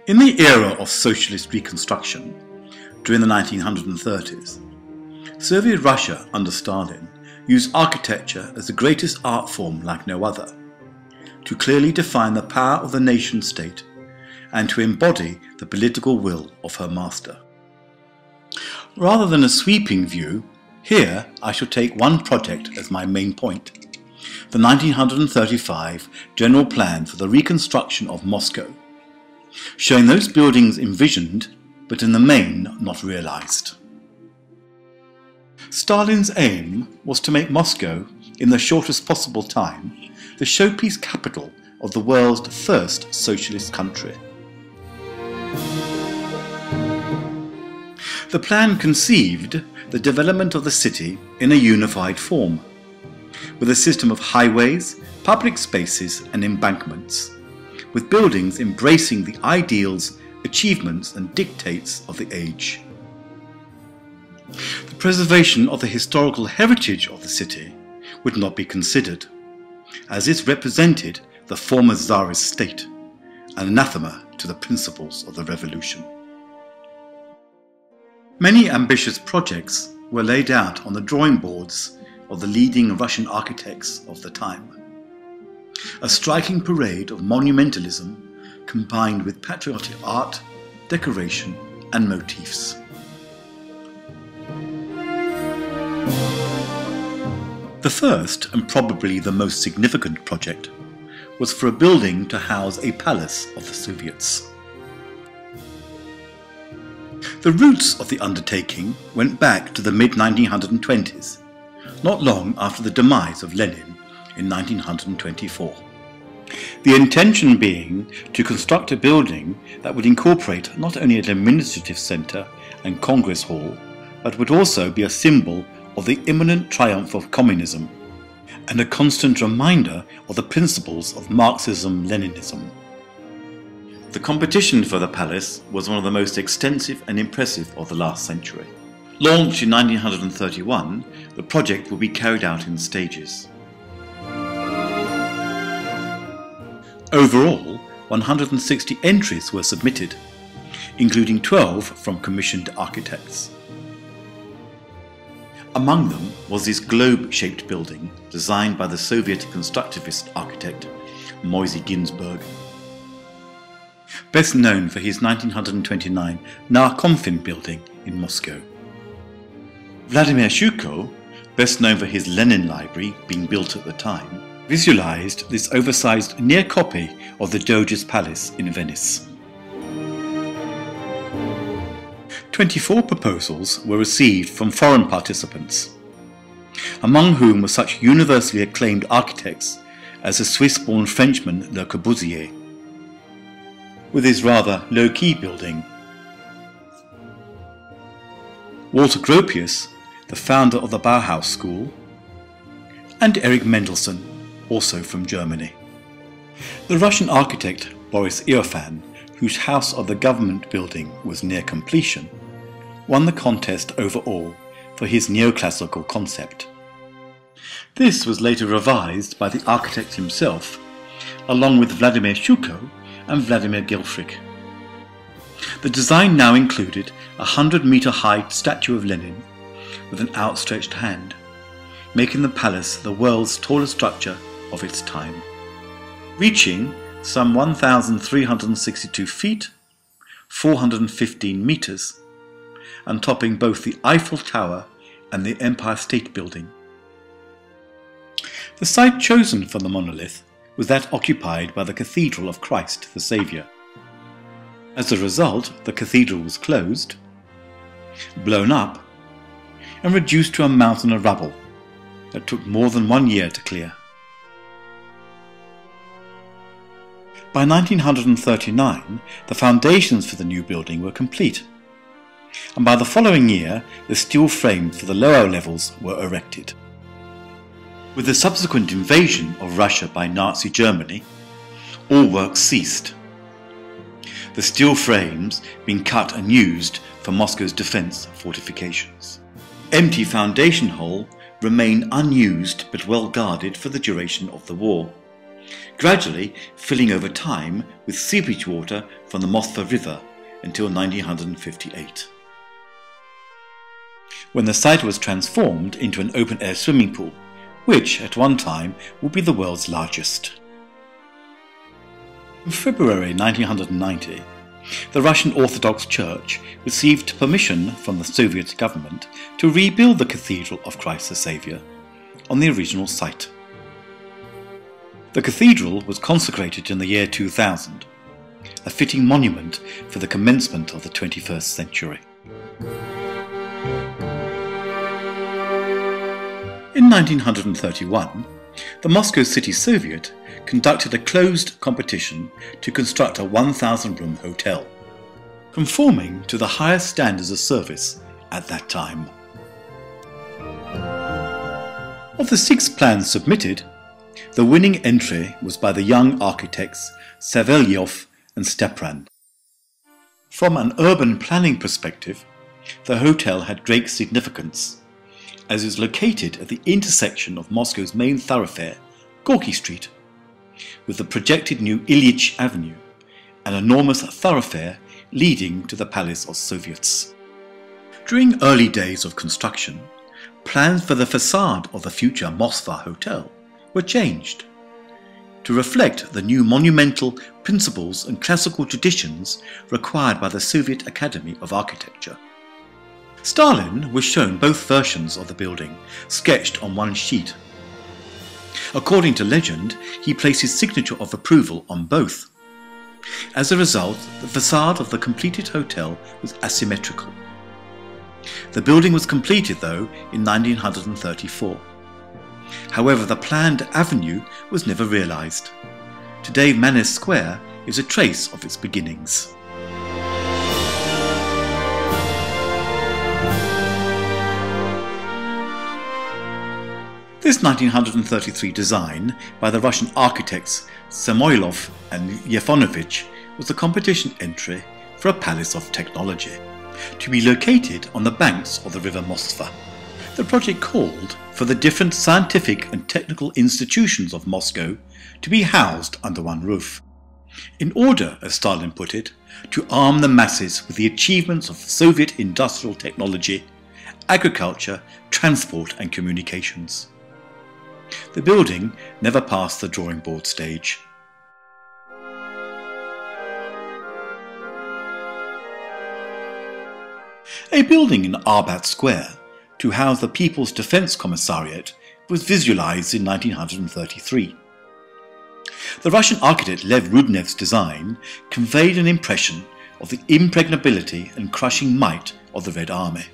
In the era of socialist reconstruction, during the 1930s, Soviet Russia under Stalin used architecture as the greatest art form like no other, to clearly define the power of the nation-state and to embody the political will of her master. Rather than a sweeping view, here I shall take one project as my main point: the 1935 General Plan for the Reconstruction of Moscow, showing those buildings envisioned but in the main not realized. Stalin's aim was to make Moscow, in the shortest possible time, the showpiece capital of the world's first socialist country. The plan conceived the development of the city in a unified form, with a system of highways, public spaces and embankments, with buildings embracing the ideals, achievements and dictates of the age. The preservation of the historical heritage of the city would not be considered, as it represented the former Tsarist state, an anathema to the principles of the revolution. Many ambitious projects were laid out on the drawing boards of the leading Russian architects of the time. A striking parade of monumentalism combined with patriotic art, decoration and motifs. The first and probably the most significant project was for a building to house a palace of the Soviets. The roots of the undertaking went back to the mid-1920s, not long after the demise of Lenin in 1924. The intention being to construct a building that would incorporate not only an administrative centre and Congress Hall, but would also be a symbol of the imminent triumph of communism and a constant reminder of the principles of Marxism-Leninism. The competition for the palace was one of the most extensive and impressive of the last century. Launched in 1931, the project will be carried out in stages. Overall, 160 entries were submitted, including 12 from commissioned architects. Among them was this globe-shaped building designed by the Soviet constructivist architect Moisey Ginzburg. Best known for his 1929 Narkomfin building in Moscow. Vladimir Shuko, best known for his Lenin library being built at the time, visualized this oversized near copy of the Doge's Palace in Venice. 24 proposals were received from foreign participants, among whom were such universally acclaimed architects as the Swiss-born Frenchman Le Corbusier, with his rather low-key building, Walter Gropius, the founder of the Bauhaus School, and Erich Mendelssohn, also from Germany. The Russian architect Boris Iofan, whose House of the Government building was near completion, won the contest overall for his neoclassical concept. This was later revised by the architect himself, along with Vladimir Shuko and Vladimir Gelfrich. The design now included a 100-meter high statue of Lenin with an outstretched hand, making the palace the world's tallest structure of its time, reaching some 1,362 feet, 415 meters, and topping both the Eiffel Tower and the Empire State Building. The site chosen for the monolith was that occupied by the Cathedral of Christ the Saviour. As a result, the cathedral was closed, blown up, and reduced to a mountain of rubble that took more than 1 year to clear. By 1939, the foundations for the new building were complete, and by the following year, the steel frames for the lower levels were erected. With the subsequent invasion of Russia by Nazi Germany, all work ceased, the steel frames being cut and used for Moscow's defense fortifications. Empty foundation hole remain unused but well guarded for the duration of the war, gradually filling over time with seepage water from the Moskva River until 1958, when the site was transformed into an open-air swimming pool, which at one time would be the world's largest. In February 1990, the Russian Orthodox Church received permission from the Soviet government to rebuild the Cathedral of Christ the Saviour on the original site. The cathedral was consecrated in the year 2000, a fitting monument for the commencement of the 21st century. In 1931, the Moscow City Soviet conducted a closed competition to construct a 1,000-room hotel, conforming to the highest standards of service at that time. Of the 6 plans submitted, the winning entry was by the young architects Savelyev and Stepran. From an urban planning perspective, the hotel had great significance, as it is located at the intersection of Moscow's main thoroughfare, Gorky Street, with the projected new Ilyich Avenue, an enormous thoroughfare leading to the Palace of Soviets. During early days of construction, plans for the facade of the future Moskva Hotel were changed to reflect the new monumental principles and classical traditions required by the Soviet Academy of Architecture. Stalin was shown both versions of the building, sketched on one sheet. According to legend, he placed his signature of approval on both. As a result, the facade of the completed hotel was asymmetrical. The building was completed, though, in 1934. However, the planned avenue was never realized. Today, Manus Square is a trace of its beginnings. This 1933 design by the Russian architects Samoylov and Yefonovich was the competition entry for a palace of technology, to be located on the banks of the river Moskva. The project called for the different scientific and technical institutions of Moscow to be housed under one roof, in order, as Stalin put it, to arm the masses with the achievements of Soviet industrial technology, agriculture, transport and communications. The building never passed the drawing board stage. A building in Arbat Square to house the People's Defense Commissariat was visualized in 1933. The Russian architect Lev Rudnev's design conveyed an impression of the impregnability and crushing might of the Red Army.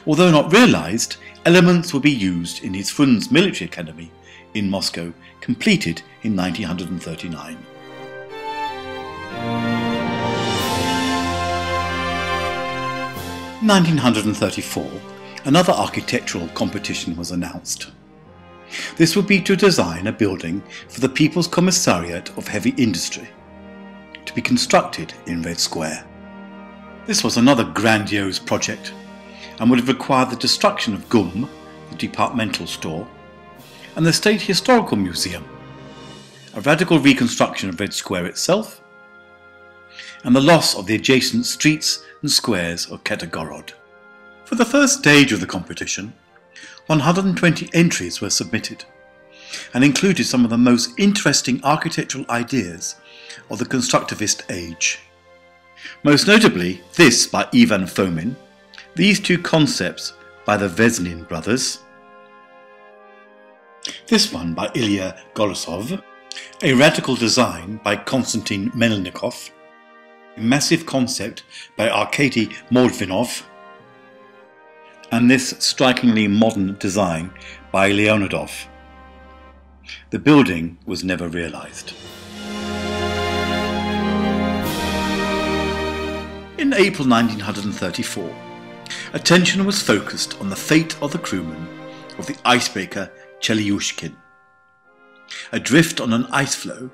Although not realized, elements will be used in his Frunze Military Academy in Moscow, completed in 1939. In 1934, another architectural competition was announced. This would be to design a building for the People's Commissariat of Heavy Industry, to be constructed in Red Square. This was another grandiose project, and would have required the destruction of GUM, the departmental store, and the State Historical Museum, a radical reconstruction of Red Square itself, and the loss of the adjacent streets and squares of Ketagorod. For the first stage of the competition, 120 entries were submitted, and included some of the most interesting architectural ideas of the constructivist age. Most notably, this by Ivan Fomin, these 2 concepts by the Vesnin brothers, this one by Ilya Golosov, a radical design by Konstantin Melnikov, a massive concept by Arkady Mordvinov, and this strikingly modern design by Leonidov. The building was never realized. In April 1934, attention was focused on the fate of the crewman of the icebreaker Chelyushkin, adrift on an ice floe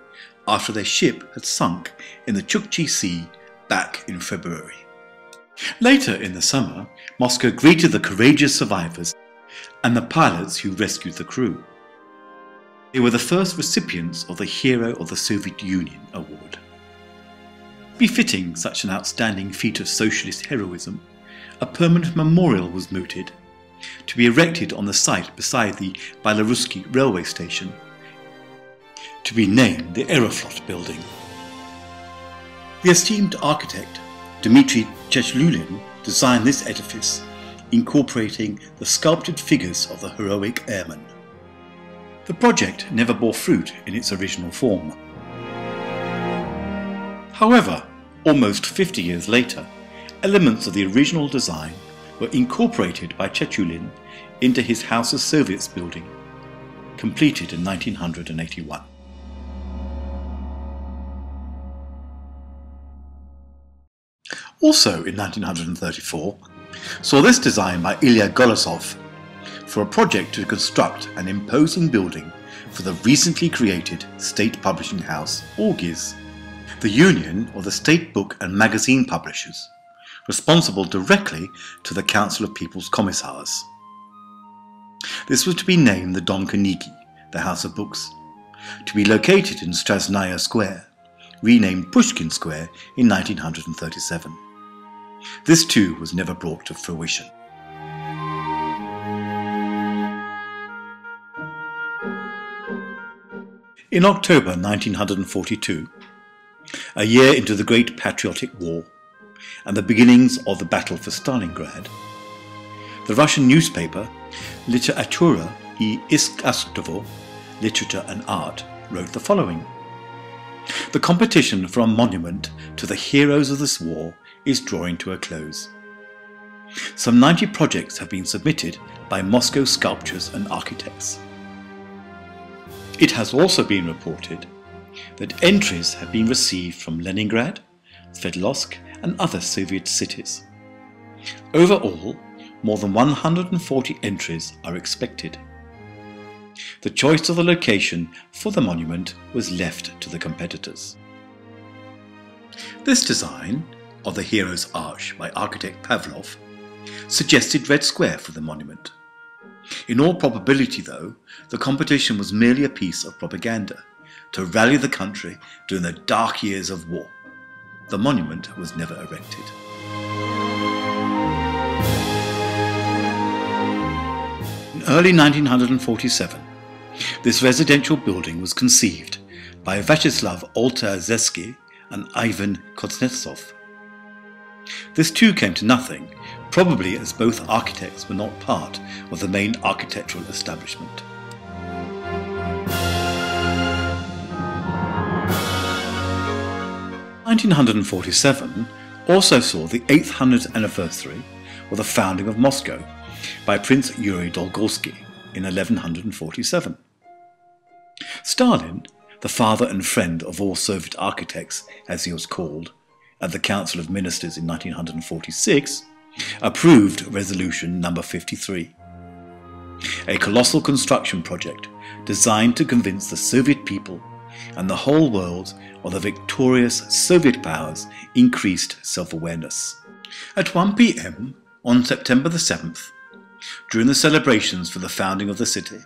after their ship had sunk in the Chukchi Sea back in February. Later in the summer, Moscow greeted the courageous survivors and the pilots who rescued the crew. They were the first recipients of the Hero of the Soviet Union award. Befitting such an outstanding feat of socialist heroism, a permanent memorial was mooted, to be erected on the site beside the Belaruski railway station, to be named the Aeroflot Building. The esteemed architect Dmitry Chechlulin designed this edifice, incorporating the sculptured figures of the heroic airmen. The project never bore fruit in its original form. However, almost 50 years later, elements of the original design were incorporated by Chechlulin into his House of Soviets building, completed in 1981. Also in 1934, saw this design by Ilya Golosov for a project to construct an imposing building for the recently created state publishing house Orgiz, the union of the state book and magazine publishers, responsible directly to the Council of People's Commissars. This was to be named the Dom Carnegie, the House of Books, to be located in Strasnaya Square, renamed Pushkin Square in 1937. This too was never brought to fruition. In October 1942, a year into the Great Patriotic War and the beginnings of the battle for Stalingrad, the Russian newspaper Literatura и Искусство, Literature and Art, wrote the following: "The competition for a monument to the heroes of this war is drawing to a close. Some 90 projects have been submitted by Moscow sculptors and architects. It has also been reported that entries have been received from Leningrad, Sverdlovsk and other Soviet cities. Overall, more than 140 entries are expected. The choice of the location for the monument was left to the competitors." This design of the Hero's Arch by architect Pavlov suggested Red Square for the monument. In all probability, though, the competition was merely a piece of propaganda to rally the country during the dark years of war. The monument was never erected. In early 1947, this residential building was conceived by Vyacheslav Oltazersky and Ivan Kuznetsov. This too came to nothing, probably as both architects were not part of the main architectural establishment. In 1947 also saw the 800th anniversary of the founding of Moscow by Prince Yuri Dolgorsky in 1147. Stalin, the father and friend of all Soviet architects as he was called, at the Council of Ministers in 1946, approved Resolution No. 53, a colossal construction project designed to convince the Soviet people and the whole world of the victorious Soviet powers' increased self-awareness. At 1 p.m. on September the 7th, during the celebrations for the founding of the city,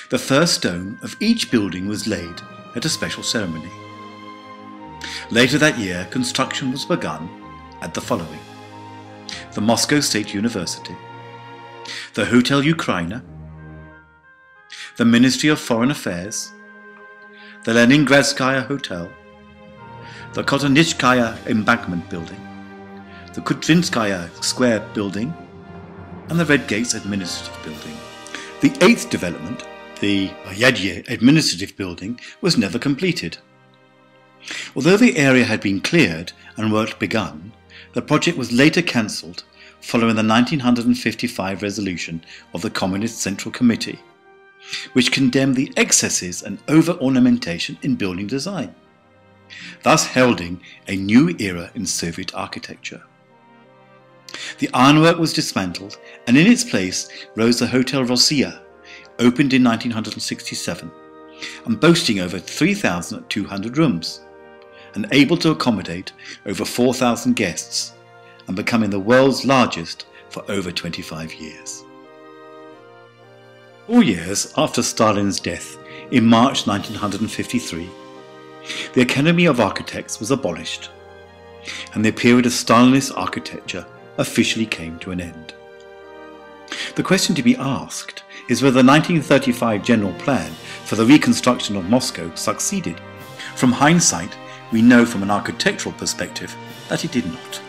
the first stone of each building was laid at a special ceremony. Later that year, construction was begun at the following: the Moscow State University, the Hotel Ukraina, the Ministry of Foreign Affairs, the Leningradskaya Hotel, the Kotonichkaya Embankment Building, the Kutrinskaya Square Building, and the Red Gates Administrative Building. The eighth development, the Yadye Administrative Building, was never completed. Although the area had been cleared and work begun, the project was later cancelled following the 1955 resolution of the Communist Central Committee, which condemned the excesses and over-ornamentation in building design, thus heralding a new era in Soviet architecture. The ironwork was dismantled, and in its place rose the Hotel Rossiya, opened in 1967, and boasting over 3,200 rooms, and able to accommodate over 4,000 guests, and becoming the world's largest for over 25 years. 4 years after Stalin's death in March 1953, the Academy of Architects was abolished, and the period of Stalinist architecture officially came to an end. The question to be asked is whether the 1935 general plan for the reconstruction of Moscow succeeded. From hindsight, we know from an architectural perspective that it did not.